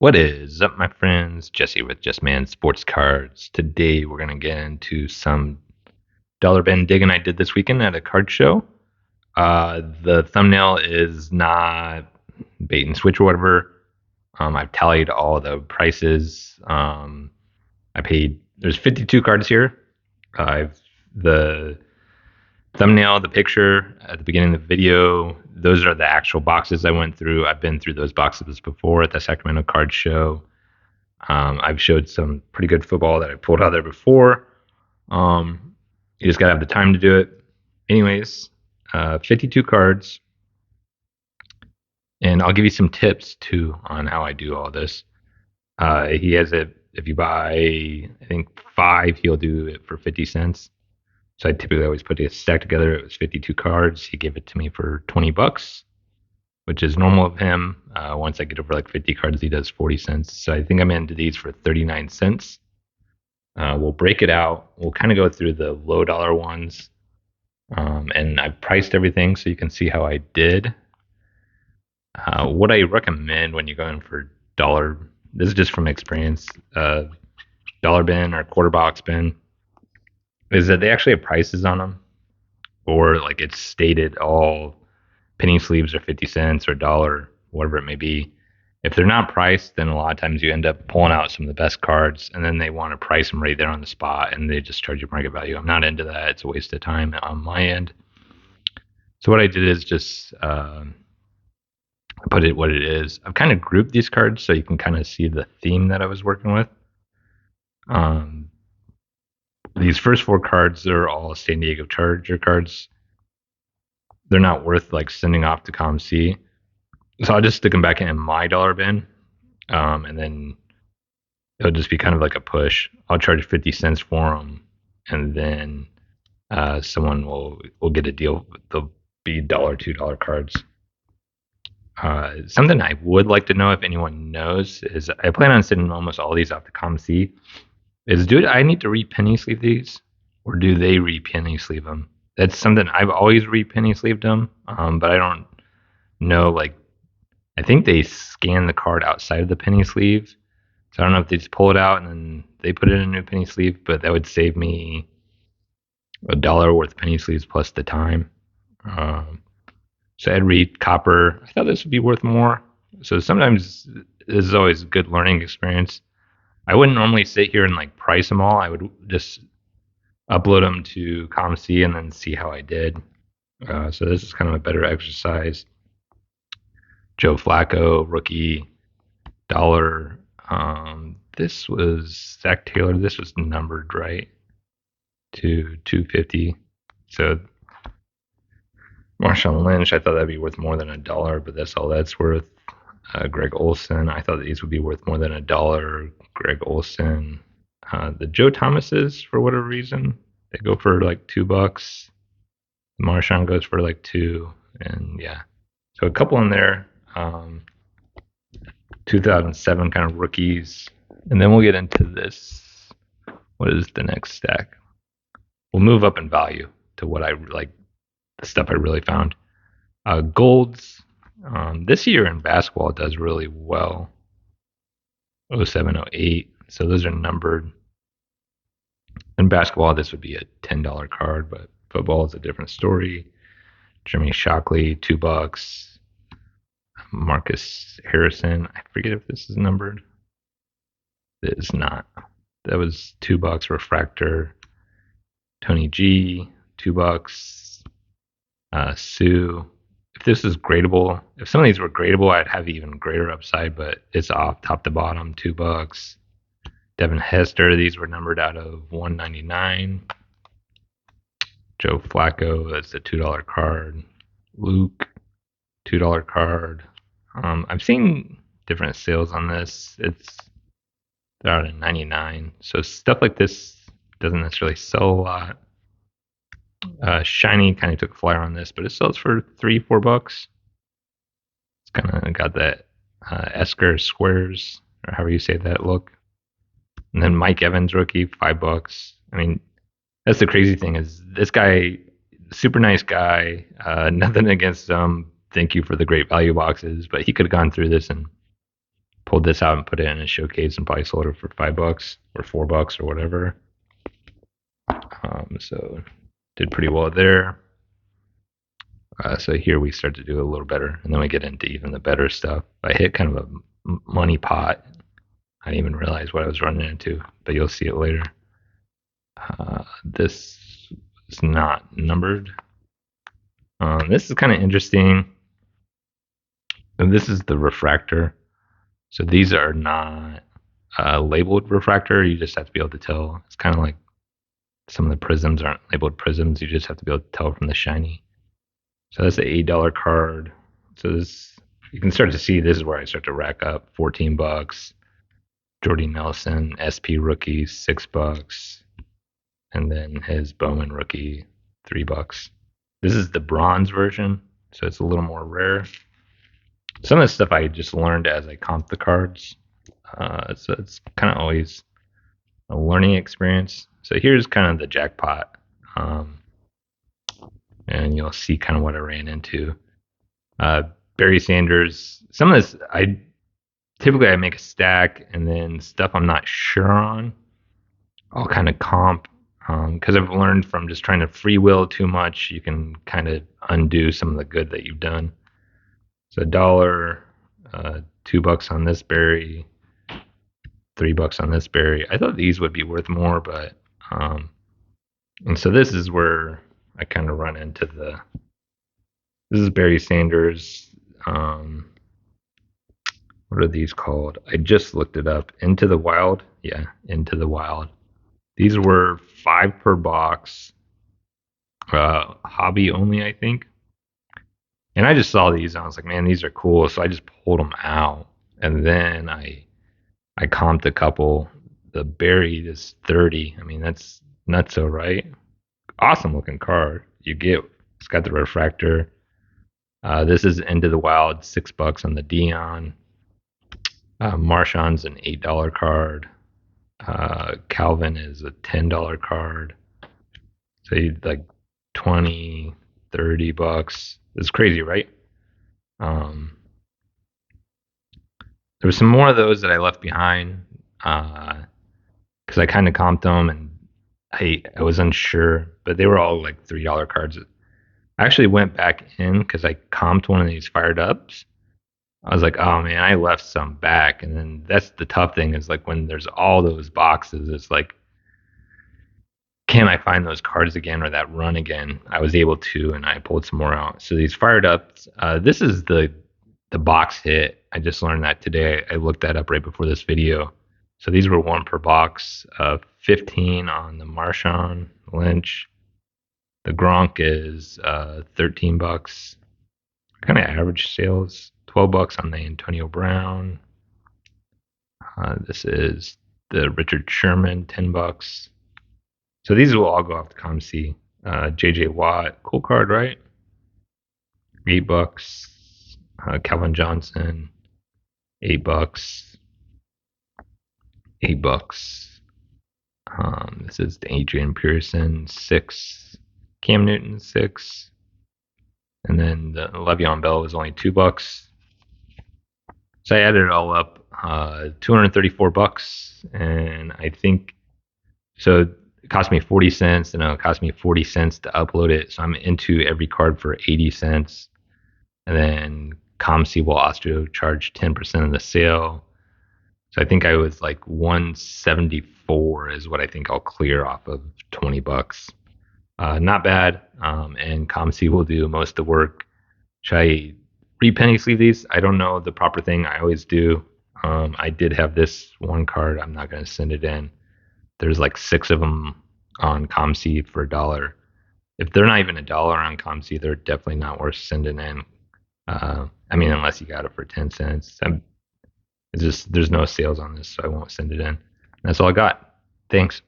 What is up, my friends? Jesse with Just Man Sports Cards. Today, we're going to get into some dollar bin digging I did this weekend at a card show. The thumbnail is not bait and switch or whatever. I've tallied all the prices. There's 52 cards here. I've the thumbnail, the picture at the beginning of the video, those are the actual boxes I went through. I've been through those boxes before at the Sacramento card show. I've showed some pretty good football that I pulled out there before. You just got to have the time to do it. Anyways, 52 cards. And I'll give you some tips too on how I do all this. He has it, if you buy, I think 5, he'll do it for 50 cents. So I typically always put a stack together. It was 52 cards. He gave it to me for $20, which is normal of him. Once I get over like 50 cards, he does 40 cents. So I think I'm into these for 39 cents. We'll break it out. We'll kind of go through the low dollar ones. And I've priced everything so you can see how I did. What I recommend when you're going for dollar, this is just from experience, dollar bin or quarter box bin, is that they actually have prices on them, or like it's stated all penny sleeves are 50 cents or a dollar, whatever it may be. If they're not priced, then a lot of times you end up pulling out some of the best cards, and then they want to price them right there on the spot, and they just charge you market value. I'm not into that. It's a waste of time on my end. So what I did is just put it what it is. I've kind of grouped these cards so you can kind of see the theme that I was working with. These first 4 cards are all San Diego Charger cards. They're not worth like sending off to ComC. So I'll just stick them back in my dollar bin. And then it'll just be kind of like a push. I'll charge 50 cents for them. And then someone will get a deal. They'll be $1, $2 cards. Something I would like to know if anyone knows is I plan on sending almost all these off to ComC. Do I need to re-penny sleeve these, or do they re-penny sleeve them? That's something I've always re-penny sleeved them, but I don't know. Like, I think they scan the card outside of the penny sleeve, so I don't know if they just pull it out and then they put it in a new penny sleeve. But that would save me $1 worth of penny sleeves plus the time. So I'd read copper. I thought this would be worth more. So sometimes this is always a good learning experience. I wouldn't normally sit here and like price them all. I would just upload them to ComC and then see how I did. So this is kind of a better exercise. Joe Flacco, rookie, dollar. This was Zach Taylor. This was numbered right to 250. So Marshawn Lynch, I thought that'd be worth more than $1, but that's all that's worth. Greg Olson, I thought these would be worth more than $1. Greg Olson, the Joe Thomases, for whatever reason, they go for like $2. Marshawn goes for like 2, and yeah, so a couple in there. 2007 kind of rookies, and then we'll get into this. What is the next stack? We'll move up in value to what I like, the stuff I really found. Golds. This year in basketball does really well. 07, 08. So those are numbered. In basketball, this would be a $10 card, but football is a different story. Jeremy Shockley, $2. Marcus Harrison. I forget if this is numbered. It is not. That was $2. Refractor. Tony G, $2. Sue. If this is gradable, if some of these were gradable, I'd have even greater upside, but it's off top to bottom, $2. Devin Hester, these were numbered out of 199. Joe Flacco, that's a $2 card. Luke, $2 card. I've seen different sales on this. They're out at 99. So stuff like this doesn't necessarily sell a lot. Shiny kind of took a flyer on this, but it sells for $3-4. It's kind of got that Esker squares, or however you say that look. And then Mike Evans rookie, $5. I mean, that's the crazy thing is this guy, super nice guy. Nothing against him. Thank you for the great value boxes, but he could have gone through this in Pulled this out and put it in a showcase and probably sold it for $5 or $4 or whatever. So did pretty well there. So here we start to do a little better, and then we get into even the better stuff. I hit kind of a money pot. I didn't even realize what I was running into, but you'll see it later. This is not numbered. This is kind of interesting. And this is the refractor. So these are not labeled refractor. You just have to be able to tell. It's kind of like some of the prisms aren't labeled prisms. You just have to be able to tell from the shiny. So that's the $8 card. So this, you can start to see, this is where I start to rack up $14. Jordy Nelson, SP rookie, $6. And then his Bowman rookie, $3. This is the bronze version, so it's a little more rare. Some of this stuff I just learned as I comped the cards. So it's kind of always a learning experience. So here's kind of the jackpot. And you'll see kind of what I ran into. Barry Sanders, some of this, typically I make a stack, and then stuff I'm not sure on, I'll kind of comp. Because I've learned from just trying to free will too much, you can kind of undo some of the good that you've done. So $1, $2 on this berry, $3 on this berry. I thought these would be worth more, but and so this is where I kind of run into this is Barry Sanders. What are these called? I just looked it up. Into the Wild. Yeah, Into the Wild. These were 5 per box. Hobby only, I think. And I just saw these and I was like, man, these are cool. So I just pulled them out. And then I comped a couple. The Barry is 30. I mean, that's nutso, right? Awesome looking card. It's got the refractor. This is Into the Wild, $6 on the Dion. Marshawn's an $8 card. Calvin is a $10 card. So you like 20, $30. It's crazy, right? There was some more of those that I left behind because I kind of comped them and I was unsure, but they were all like $3 cards. I actually went back in because I comped one of these fired ups. I was like, oh man, I left some back. And then that's the tough thing is like when there's all those boxes, it's like, can I find those cards again or that run again? I was able to, and I pulled some more out. So these fired ups, this is the box hit. I just learned that today. I looked that up right before this video. So these were 1 per box, 15 on the Marshawn Lynch. The Gronk is $13. Kind of average sales. $12 on the Antonio Brown. This is the Richard Sherman, $10. So these will all go off to ComC. JJ Watt, cool card, right? $8. Calvin Johnson, $8. $8. This is the Adrian Pearson, $6. Cam Newton, $6. And then the Le'Veon Bell was only $2. So I added it all up, $234, and I think so. It cost me 40 cents, and it cost me 40 cents to upload it. So I'm into every card for 80 cents, and then ComC will also charge 10% of the sale. So I think I was like 174 is what I think I'll clear off of $20. Not bad, and ComC will do most of the work. Should I penny sleeve these? I don't know the proper thing. I always do. I did have this one card. I'm not going to send it in. There's like 6 of them on ComC for $1. If they're not even $1 on ComC, they're definitely not worth sending in. I mean, unless you got it for 10 cents. There's no sales on this, so I won't send it in. That's all I got. Thanks.